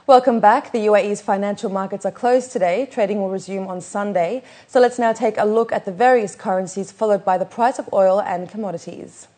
Welcome back. The UAE's financial markets are closed today. Trading will resume on Sunday. So let's now take a look at the various currencies, followed by the price of oil and commodities.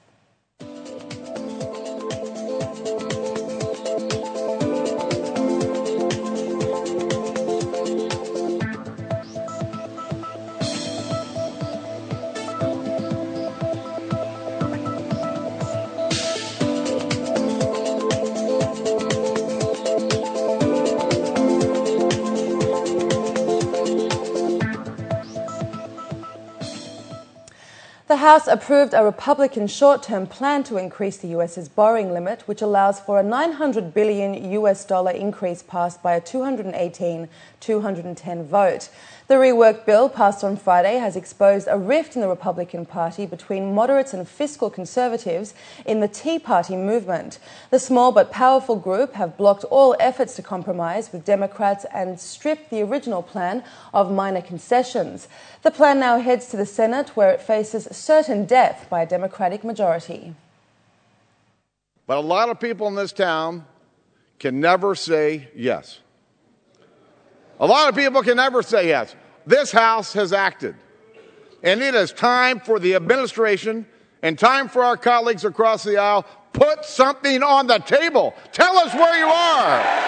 The House approved a Republican short-term plan to increase the US's borrowing limit, which allows for a $900 billion increase passed by a 218-210 vote. The reworked bill passed on Friday has exposed a rift in the Republican Party between moderates and fiscal conservatives in the Tea Party movement. The small but powerful group have blocked all efforts to compromise with Democrats and stripped the original plan of minor concessions. The plan now heads to the Senate, where it faces certain death by a Democratic majority. But a lot of people in this town can never say yes. A lot of people can never say yes. This House has acted. And it is time for the administration and time for our colleagues across the aisle, put something on the table. Tell us where you are.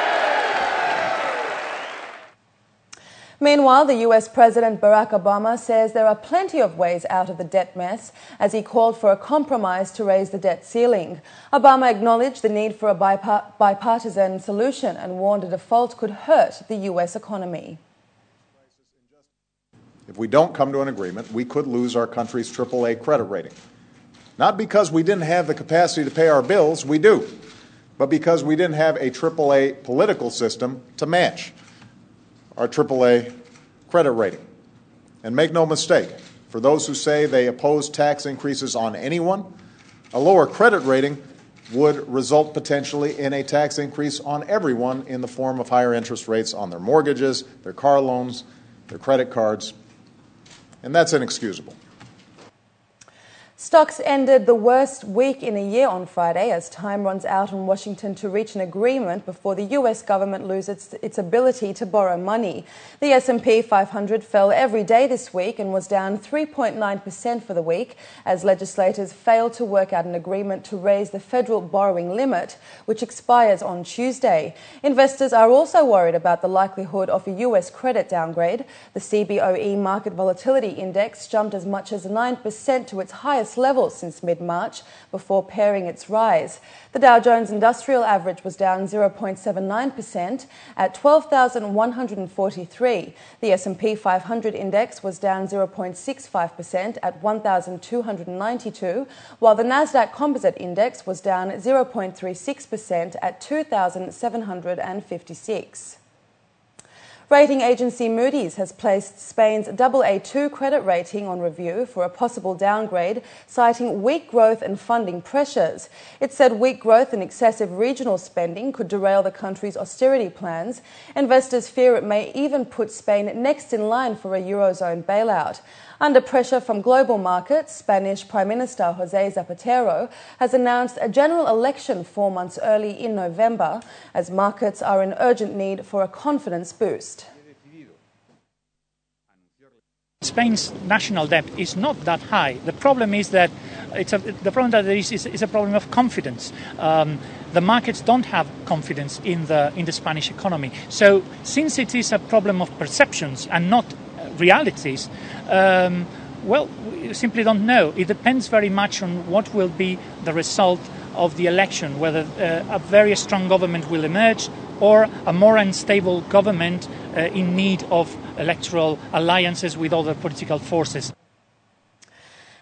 Meanwhile, the US President Barack Obama says there are plenty of ways out of the debt mess, as he called for a compromise to raise the debt ceiling. Obama acknowledged the need for a bipartisan solution and warned a default could hurt the US economy. If we don't come to an agreement, we could lose our country's AAA credit rating. Not because we didn't have the capacity to pay our bills, we do, but because we didn't have a AAA political system to match our AAA credit rating. And make no mistake, for those who say they oppose tax increases on anyone, a lower credit rating would result potentially in a tax increase on everyone in the form of higher interest rates on their mortgages, their car loans, their credit cards, and that's inexcusable. Stocks ended the worst week in a year on Friday as time runs out on Washington to reach an agreement before the US government loses its ability to borrow money. The S&P 500 fell every day this week and was down 3.9% for the week as legislators failed to work out an agreement to raise the federal borrowing limit, which expires on Tuesday. Investors are also worried about the likelihood of a US credit downgrade. The CBOE Market Volatility Index jumped as much as 9% to its highest level since mid-March before paring its rise. The Dow Jones Industrial Average was down 0.79% at 12,143. The S&P 500 Index was down 0.65% at 1,292, while the Nasdaq Composite Index was down 0.36% at 2,756. Rating agency Moody's has placed Spain's AA2 credit rating on review for a possible downgrade, citing weak growth and funding pressures. It said weak growth and excessive regional spending could derail the country's austerity plans. Investors fear it may even put Spain next in line for a Eurozone bailout. Under pressure from global markets, Spanish Prime Minister José Zapatero has announced a general election 4 months early in November, as markets are in urgent need for a confidence boost. Spain's national debt is not that high. The problem is that is a problem of confidence. The markets don't have confidence in the Spanish economy. So, since it is a problem of perceptions and not realities, we simply don't know. It depends very much on what will be the result of the election, whether a very strong government will emerge or a more unstable government in need of electoral alliances with other political forces.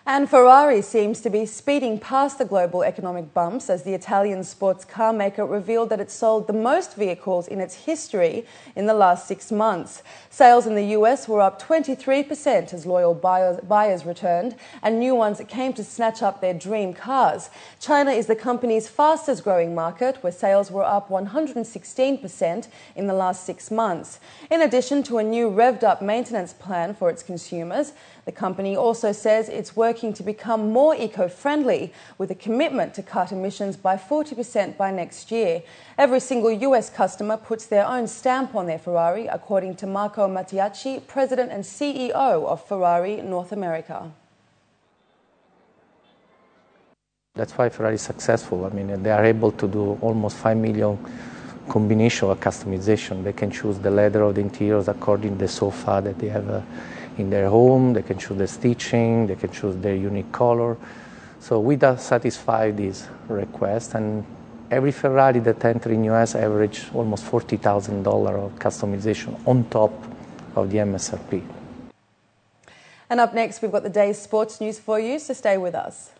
And Ferrari seems to be speeding past the global economic bumps as the Italian sports car maker revealed that it sold the most vehicles in its history in the last 6 months. Sales in the US were up 23% as loyal buyers returned and new ones came to snatch up their dream cars. China is the company's fastest growing market, where sales were up 116% in the last 6 months. In addition to a new revved up maintenance plan for its consumers, The company also says it's working to become more eco-friendly, with a commitment to cut emissions by 40% by next year. Every single US customer puts their own stamp on their Ferrari, according to Marco Mattiacci, President and CEO of Ferrari North America. That's why Ferrari is successful. I mean, they are able to do almost 5 million combination of customization. They can choose the leather of the interiors according to the sofa that they have in their home. They can choose the stitching. They can choose their unique color. So we satisfy this request, and every Ferrari that enters in US average almost $40,000 of customization on top of the MSRP. And up next, we've got the day's sports news for you, so stay with us.